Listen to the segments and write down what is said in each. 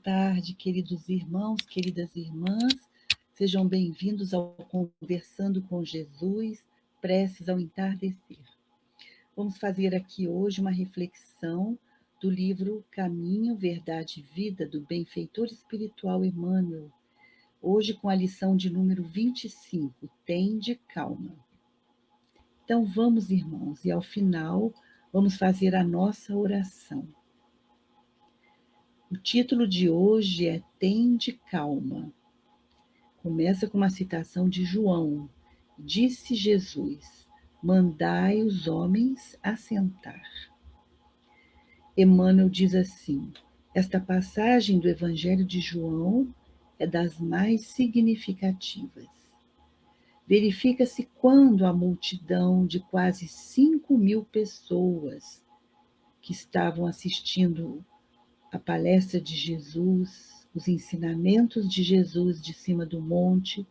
tarde, queridos irmãos, queridas irmãs. Sejam bem-vindos ao Conversando com Jesus, preces ao entardecer. Vamos fazer aqui hoje uma reflexão do livro Caminho, Verdade e Vida, do benfeitor espiritual Emmanuel. Hoje com a lição de número 25, Tende calma. Então vamos, irmãos, e ao final vamos fazer a nossa oração. O título de hoje é Tende calma. Começa com uma citação de João. Disse Jesus: mandai os homens assentar. Emmanuel diz assim: esta passagem do Evangelho de João é das mais significativas. Verifica-se quando a multidão de quase 5.000 pessoas que estavam assistindo a palestra de Jesus, os ensinamentos de Jesus de cima do monte,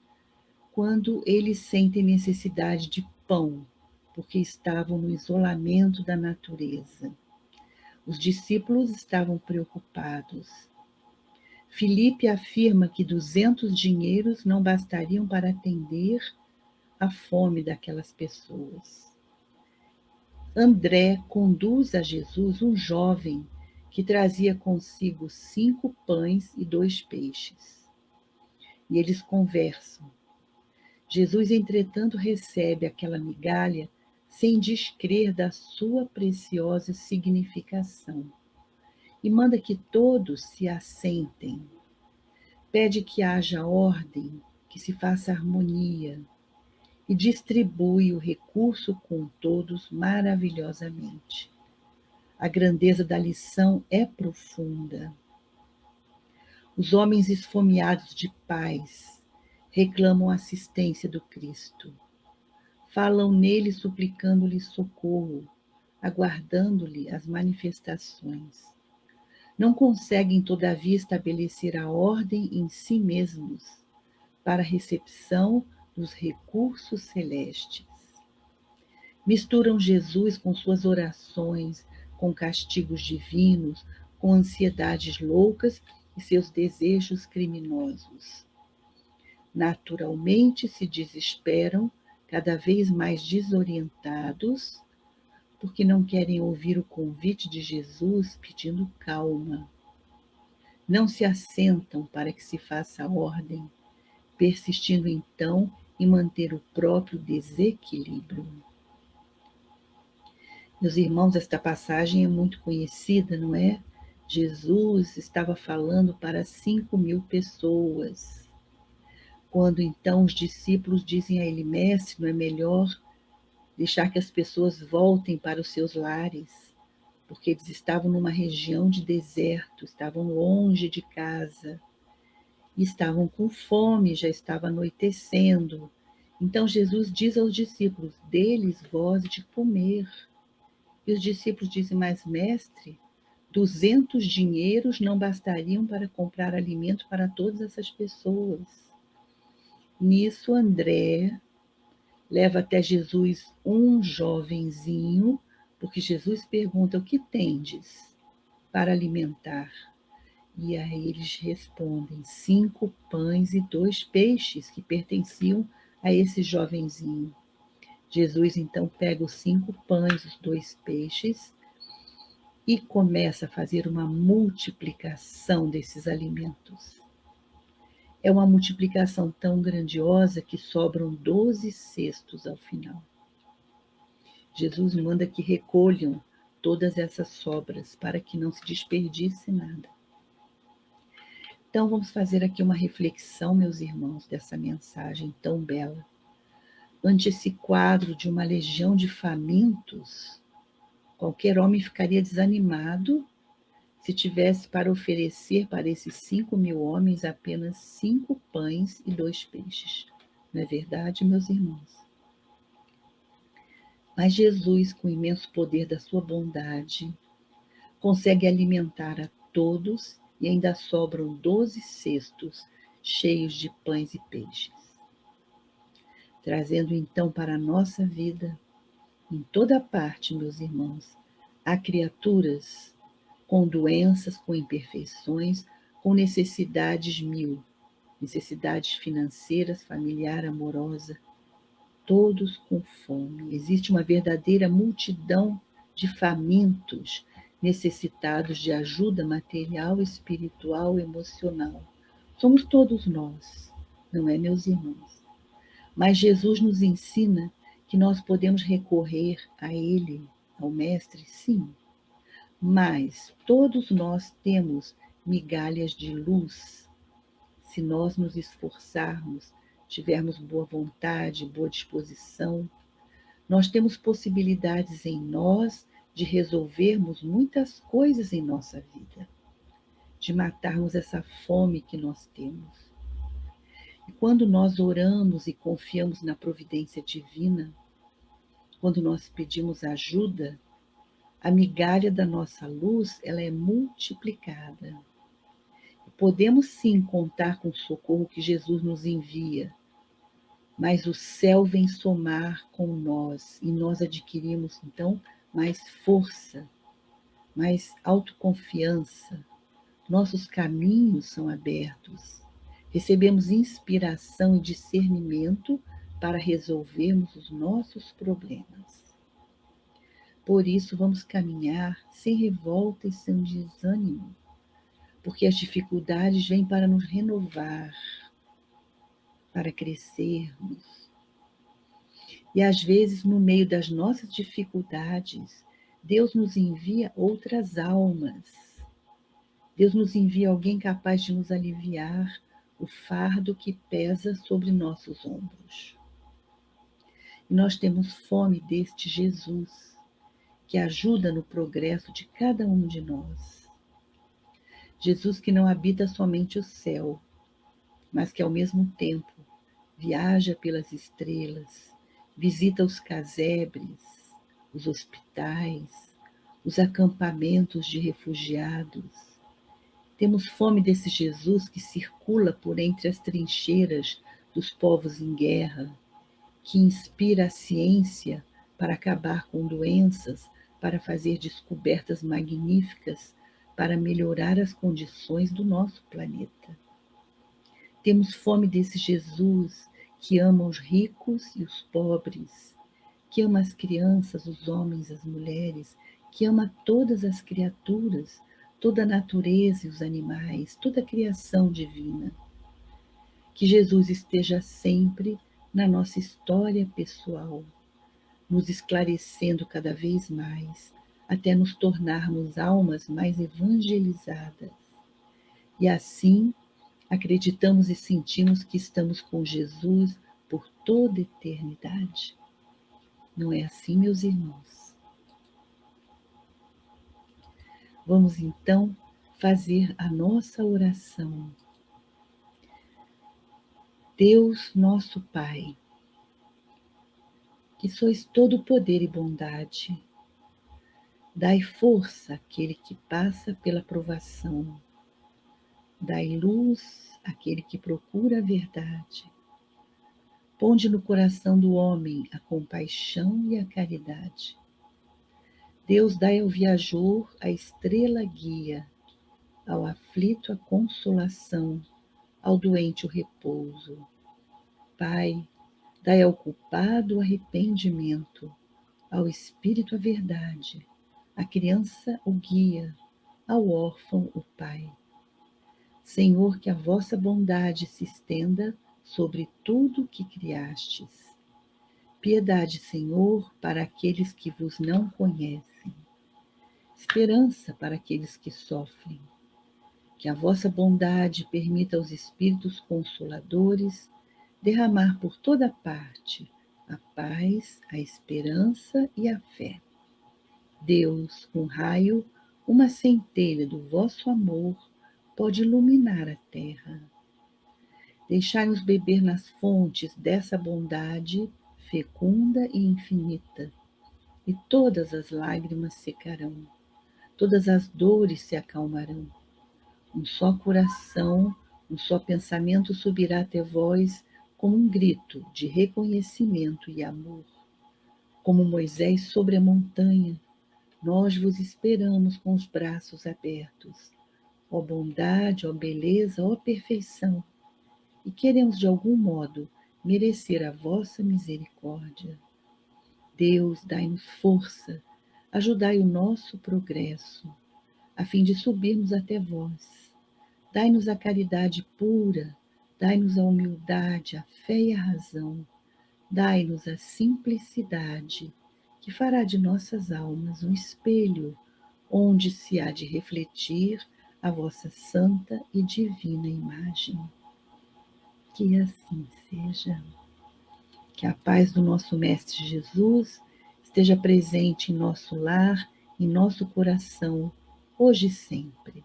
quando eles sentem necessidade de pão, porque estavam no isolamento da natureza. Os discípulos estavam preocupados. Filipe afirma que 200 dinheiros não bastariam para atender a fome daquelas pessoas. André conduz a Jesus um jovem que trazia consigo 5 pães e 2 peixes. E eles conversam. Jesus, entretanto, recebe aquela migalha sem descrer da sua preciosa significação e manda que todos se assentem. Pede que haja ordem, que se faça harmonia e distribui o recurso com todos maravilhosamente. A grandeza da lição é profunda. Os homens esfomeados de paz reclamam a assistência do Cristo. Falam nele suplicando-lhe socorro, aguardando-lhe as manifestações. Não conseguem, todavia, estabelecer a ordem em si mesmos para a recepção dos recursos celestes. Misturam Jesus com suas orações, com castigos divinos, com ansiedades loucas e seus desejos criminosos. Naturalmente se desesperam, cada vez mais desorientados, porque não querem ouvir o convite de Jesus pedindo calma. Não se assentam para que se faça ordem, persistindo então em manter o próprio desequilíbrio. Meus irmãos, esta passagem é muito conhecida, não é? Jesus estava falando para 5.000 pessoas. Quando então os discípulos dizem a ele: mestre, não é melhor deixar que as pessoas voltem para os seus lares? Porque eles estavam numa região de deserto, estavam longe de casa, e estavam com fome, já estava anoitecendo. Então Jesus diz aos discípulos: dê-lhes vós de comer. E os discípulos dizem: mas mestre, 200 dinheiros não bastariam para comprar alimento para todas essas pessoas. Nisso André leva até Jesus um jovenzinho, porque Jesus pergunta: o que tendes para alimentar? E aí eles respondem: 5 pães e 2 peixes, que pertenciam a esse jovenzinho. Jesus então pega os 5 pães, os 2 peixes e começa a fazer uma multiplicação desses alimentos. É uma multiplicação tão grandiosa que sobram 12 cestos ao final. Jesus manda que recolham todas essas sobras para que não se desperdice nada. Então vamos fazer aqui uma reflexão, meus irmãos, dessa mensagem tão bela. Ante esse quadro de uma legião de famintos, qualquer homem ficaria desanimado se tivesse para oferecer para esses 5.000 homens apenas 5 pães e 2 peixes. Não é verdade, meus irmãos? Mas Jesus, com o imenso poder da sua bondade, consegue alimentar a todos e ainda sobram 12 cestos cheios de pães e peixes. Trazendo então para a nossa vida, em toda parte, meus irmãos, há criaturas com doenças, com imperfeições, com necessidades mil, necessidades financeiras, familiar, amorosa, todos com fome. Existe uma verdadeira multidão de famintos, necessitados de ajuda material, espiritual, emocional. Somos todos nós, não é, meus irmãos? Mas Jesus nos ensina que nós podemos recorrer a Ele, ao Mestre, sim, mas todos nós temos migalhas de luz se nós nos esforçarmos, tivermos boa vontade, boa disposição. Nós temos possibilidades em nós de resolvermos muitas coisas em nossa vida, de matarmos essa fome que nós temos. E quando nós oramos e confiamos na providência divina, quando nós pedimos ajuda, a migalha da nossa luz, ela é multiplicada. Podemos sim contar com o socorro que Jesus nos envia, mas o céu vem somar com nós e nós adquirimos então mais força, mais autoconfiança. Nossos caminhos são abertos. Recebemos inspiração e discernimento para resolvermos os nossos problemas. Por isso, vamos caminhar sem revolta e sem desânimo, porque as dificuldades vêm para nos renovar, para crescermos. E às vezes, no meio das nossas dificuldades, Deus nos envia outras almas. Deus nos envia alguém capaz de nos aliviar o fardo que pesa sobre nossos ombros. E nós temos fome deste Jesus, que ajuda no progresso de cada um de nós. Jesus que não habita somente o céu, mas que ao mesmo tempo viaja pelas estrelas, visita os casebres, os hospitais, os acampamentos de refugiados. Temos fome desse Jesus que circula por entre as trincheiras dos povos em guerra, que inspira a ciência para acabar com doenças, para fazer descobertas magníficas, para melhorar as condições do nosso planeta. Temos fome desse Jesus que ama os ricos e os pobres, que ama as crianças, os homens, as mulheres, que ama todas as criaturas, toda a natureza e os animais, toda a criação divina. Que Jesus esteja sempre na nossa história pessoal, nos esclarecendo cada vez mais, até nos tornarmos almas mais evangelizadas. E assim, acreditamos e sentimos que estamos com Jesus por toda a eternidade. Não é assim, meus irmãos? Vamos então fazer a nossa oração. Deus nosso Pai, que sois todo poder e bondade, dai força àquele que passa pela provação, dai luz àquele que procura a verdade. Ponde no coração do homem a compaixão e a caridade. Deus dai ao viajor a estrela guia, ao aflito a consolação, ao doente o repouso. Pai, dai ao culpado o arrependimento, ao espírito a verdade, à criança o guia, ao órfão o pai. Senhor, que a vossa bondade se estenda sobre tudo o que criastes. Piedade, Senhor, para aqueles que vos não conhecem. Esperança para aqueles que sofrem. Que a vossa bondade permita aos Espíritos Consoladores derramar por toda parte a paz, a esperança e a fé. Deus, um raio, uma centelha do vosso amor pode iluminar a terra. Deixai-nos beber nas fontes dessa bondade fecunda e infinita, e todas as lágrimas secarão, todas as dores se acalmarão. Um só coração, um só pensamento subirá até vós como um grito de reconhecimento e amor. Como Moisés sobre a montanha, nós vos esperamos com os braços abertos. ó bondade, ó beleza, ó perfeição, e queremos de algum modo merecer a vossa misericórdia. Deus, dai-nos força, ajudai o nosso progresso, a fim de subirmos até vós. Dai-nos a caridade pura, dai-nos a humildade, a fé e a razão. Dai-nos a simplicidade, que fará de nossas almas um espelho, onde se há de refletir a vossa santa e divina imagem. Que assim seja. Que a paz do nosso Mestre Jesus esteja presente em nosso lar, em nosso coração, hoje e sempre.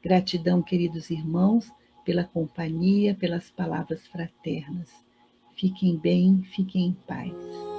Gratidão, queridos irmãos, pela companhia, pelas palavras fraternas. Fiquem bem, fiquem em paz.